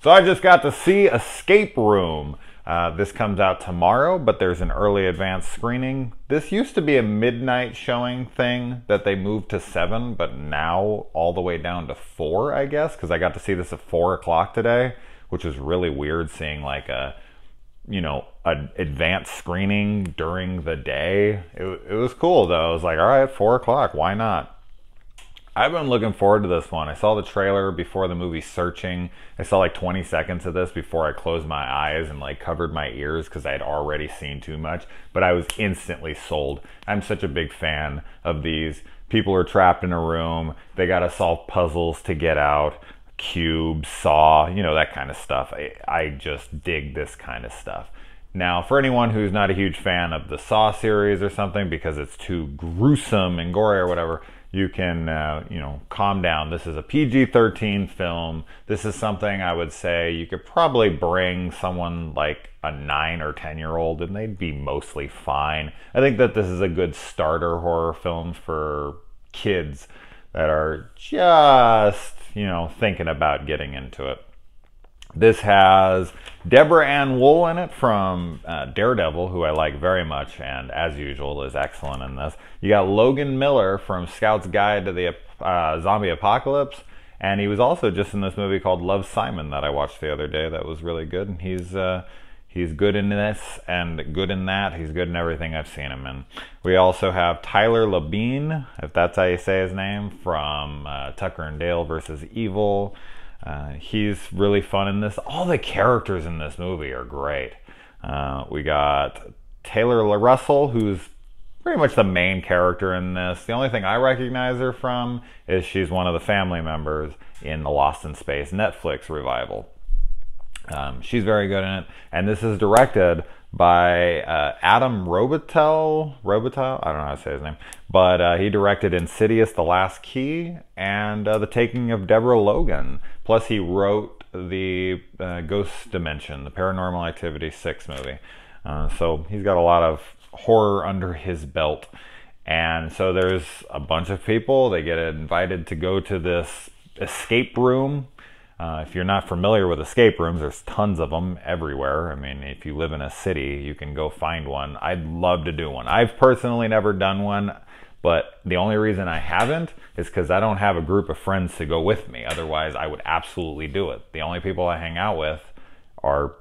So I just got to see Escape Room. This comes out tomorrow, but there's an early advance screening. This used to be a midnight showing thing that they moved to 7, but now all the way down to 4, I guess, because I got to see this at 4 o'clock today, which was really weird seeing like an advanced screening during the day. It was cool though. I was like, all right, 4 o'clock, why not? I've been looking forward to this one. I saw the trailer before the movie Searching. I saw like 20 seconds of this before I closed my eyes and like covered my ears because I had already seen too much, but I was instantly sold. I'm such a big fan of these. People are trapped in a room. They got to solve puzzles to get out. Cube, Saw, that kind of stuff. I just dig this kind of stuff. Now, for anyone who's not a huge fan of the Saw series or something because it's too gruesome and gory or whatever, you can, calm down. This is a PG-13 film. This is something I would say you could probably bring someone like a 9 or 10-year-old and they'd be mostly fine. I think that this is a good starter horror film for kids that are just, thinking about getting into it. This has Deborah Ann Wool in it from Daredevil, who I like very much, and as usual is excellent in this. You got Logan Miller from Scout's Guide to the Zombie Apocalypse, and he was also just in this movie called Love, Simon that I watched the other day. That was really good, and he's good in this and good in that. He's good in everything I've seen him in. We also have Tyler Labine, if that's how you say his name, from Tucker and Dale versus Evil. He's really fun in this. All the characters in this movie are great. We got Taylor Russell, who's pretty much the main character in this. The only thing I recognize her from is she's one of the family members in the Lost in Space Netflix revival. She's very good in it. And this is directed by Adam Robitel. I don't know how to say his name. But he directed Insidious: The Last Key and The Taking of Deborah Logan. Plus he wrote the Ghost Dimension, the Paranormal Activity 6 movie. So he's got a lot of horror under his belt. And so there's a bunch of people. They get invited to go to this escape room. If you're not familiar with escape rooms, there's tons of them everywhere. I mean, if you live in a city, you can go find one. I'd love to do one. I've personally never done one, but the only reason I haven't is because I don't have a group of friends to go with me. Otherwise, I would absolutely do it. The only people I hang out with are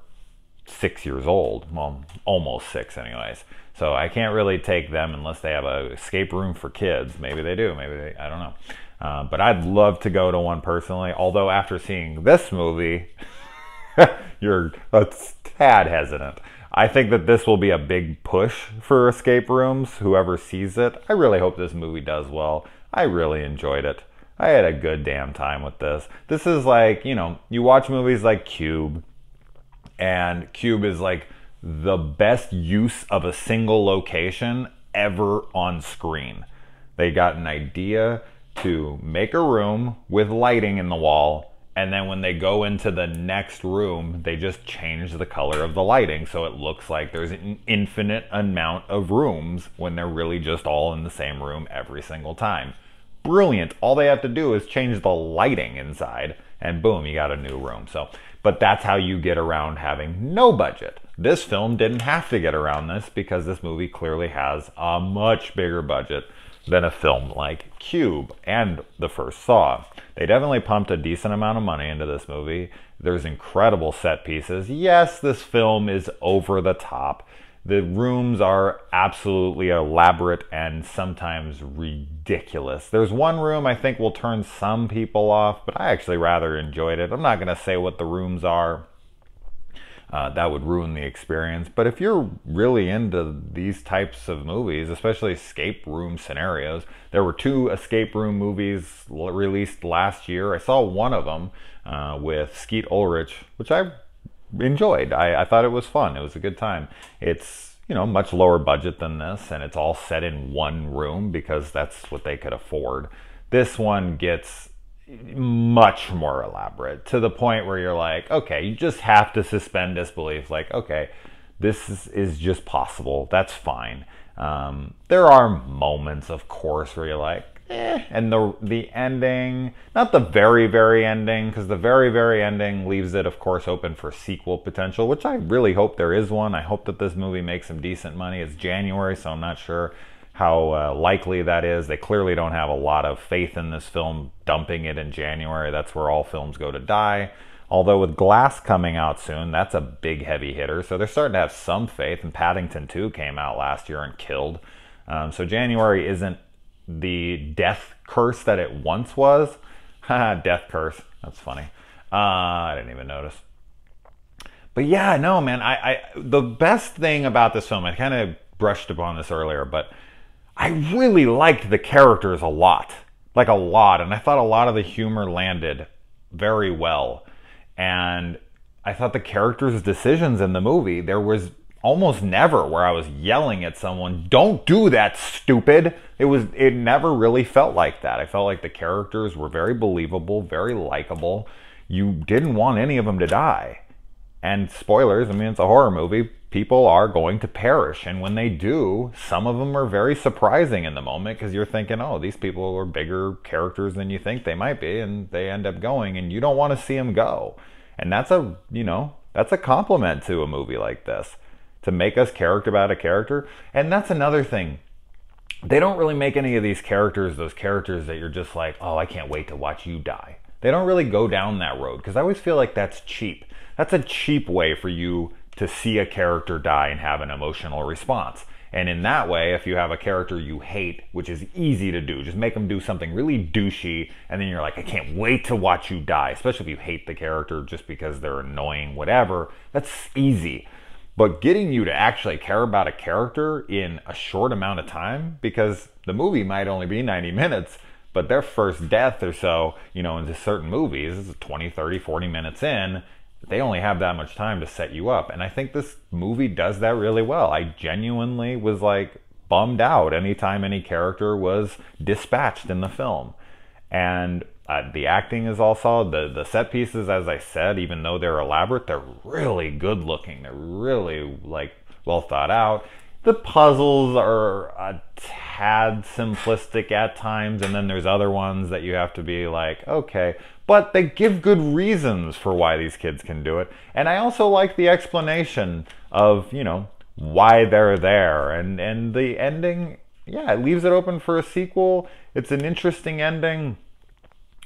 6 years old. Well, almost 6 anyways. So I can't really take them unless they have an escape room for kids. Maybe they do. I don't know. But I'd love to go to one personally, although after seeing this movie, you're a tad hesitant. I think that this will be a big push for escape rooms, whoever sees it. I really hope this movie does well. I really enjoyed it. I had a good damn time with this. This is like, you watch movies like Cube, and Cube is like the best use of a single location ever on screen. They got an idea to make a room with lighting in the wall, and then when they go into the next room, they just change the color of the lighting so it looks like there's an infinite amount of rooms when they're really just all in the same room every single time. Brilliant. All they have to do is change the lighting inside, and boom, you got a new room. But that's how you get around having no budget. This film didn't have to get around this because this movie clearly has a much bigger budget than a film like Cube and the first Saw. They definitely pumped a decent amount of money into this movie. There's incredible set pieces. Yes, this film is over the top. The rooms are absolutely elaborate and sometimes ridiculous. There's one room I think will turn some people off, but I actually rather enjoyed it. I'm not going to say what the rooms are. That would ruin the experience. But if you're really into these types of movies, especially escape room scenarios, there were 2 escape room movies released last year. I saw one of them with Skeet Ulrich, which I enjoyed. I thought it was fun. It was a good time. It's, much lower budget than this, and it's all set in one room because that's what they could afford. This one gets much more elaborate to the point where you're like, okay, you just have to suspend disbelief. Like, okay, this is just possible. That's fine. There are moments, of course, where you're like, And the ending, not the very ending, because the very ending leaves it, of course, open for sequel potential, which I really hope there is one. I hope that this movie makes some decent money. It's January, so I'm not sure how likely that is. They clearly don't have a lot of faith in this film dumping it in January. That's where all films go to die. Although with Glass coming out soon, that's a big heavy hitter, so they're starting to have some faith, and Paddington 2 came out last year and killed. So January isn't the death curse that it once was. Haha, death curse. That's funny. I didn't even notice. But yeah, no, man, the best thing about this film, I kind of brushed upon this earlier, but I really liked the characters a lot. Like a lot. And I thought a lot of the humor landed very well. And I thought the characters' decisions in the movie, there was almost never where I was yelling at someone, "Don't do that, stupid." It never really felt like that. I felt like the characters were very believable, very likable. You didn't want any of them to die. And spoilers, I mean, it's a horror movie. People are going to perish. And when they do, some of them are very surprising in the moment, because you're thinking, oh, these people are bigger characters than you think they might be, and they end up going, and you don't want to see them go. And that's that's a compliment to a movie like this, to make us character about a character. And that's another thing. They don't really make any of these characters those characters that you're just like, oh, I can't wait to watch you die. They don't really go down that road, because I always feel like that's cheap. That's a cheap way for you to see a character die and have an emotional response. And in that way, if you have a character you hate, which is easy to do, just make them do something really douchey, and then you're like, I can't wait to watch you die, especially if you hate the character just because they're annoying, whatever. That's easy. But getting you to actually care about a character in a short amount of time, because the movie might only be 90 minutes, but their first death or so, in certain movies, 20, 30, 40 minutes in, they only have that much time to set you up. And I think this movie does that really well. I genuinely was like bummed out anytime any character was dispatched in the film. And the acting is all solid. The set pieces, as I said, even though they're elaborate, they're really good looking. They're really well thought out. The puzzles are a tad simplistic at times, and then there's other ones that you have to be like, okay. But they give good reasons for why these kids can do it. And I also like the explanation of, why they're there. And the ending, yeah, it leaves it open for a sequel. It's an interesting ending.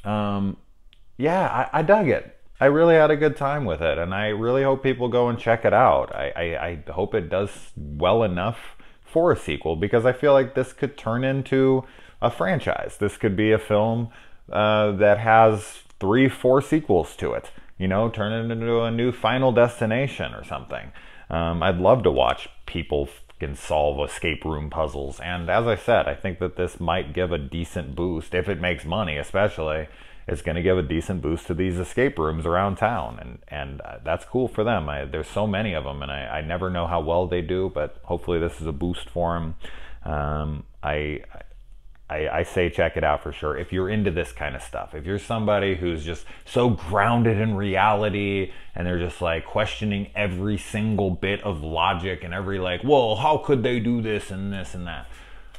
Yeah, I dug it. I really had a good time with it, and I really hope people go and check it out. I hope it does well enough for a sequel, because I feel like this could turn into a franchise. This could be a film that has 3-4 sequels to it. Turn it into a new Final Destination or something. I'd love to watch people can solve escape room puzzles. And as I said, I think that this might give a decent boost, if it makes money especially. It's going to give a decent boost to these escape rooms around town, and that's cool for them. There's so many of them, and I never know how well they do, but hopefully this is a boost for them. I say check it out for sure if you're into this kind of stuff. If you're somebody who's just so grounded in reality, and they're just like questioning every single bit of logic and every well, how could they do this and this and that?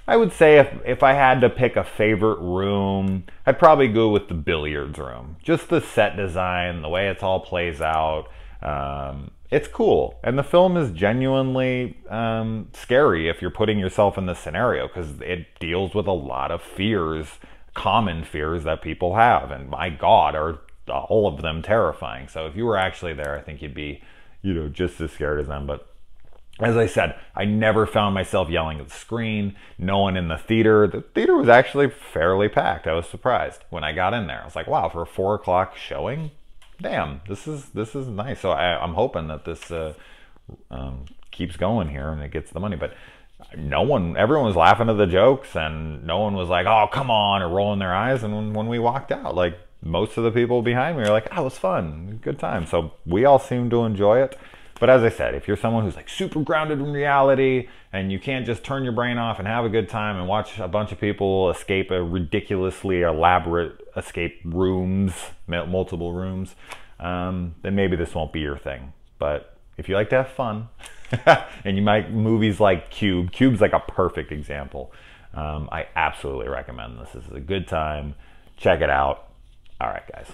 I would say if I had to pick a favorite room, I'd probably go with the billiards room. Just the set design, the way it all plays out. It's cool. And the film is genuinely scary if you're putting yourself in the scenario, because it deals with a lot of fears, common fears that people have. And my God, are all of them terrifying. So if you were actually there, I think you'd be, just as scared as them. But as I said, I never found myself yelling at the screen. No one in the theater. The theater was actually fairly packed. I was surprised when I got in there. I was like, wow, for a 4 o'clock showing? Damn, this is nice. So I'm hoping that this keeps going here and it gets the money. But everyone was laughing at the jokes, and no one was like, oh, come on, or rolling their eyes. And when we walked out, most of the people behind me were like, oh, it was fun, good time. So we all seemed to enjoy it. But as I said, if you're someone who's super grounded in reality, and you can't just turn your brain off and have a good time and watch a bunch of people escape a ridiculously elaborate escape rooms, multiple rooms, then maybe this won't be your thing. But if you like to have fun, and you like movies like Cube's like a perfect example. I absolutely recommend this. This is a good time. Check it out. All right, guys.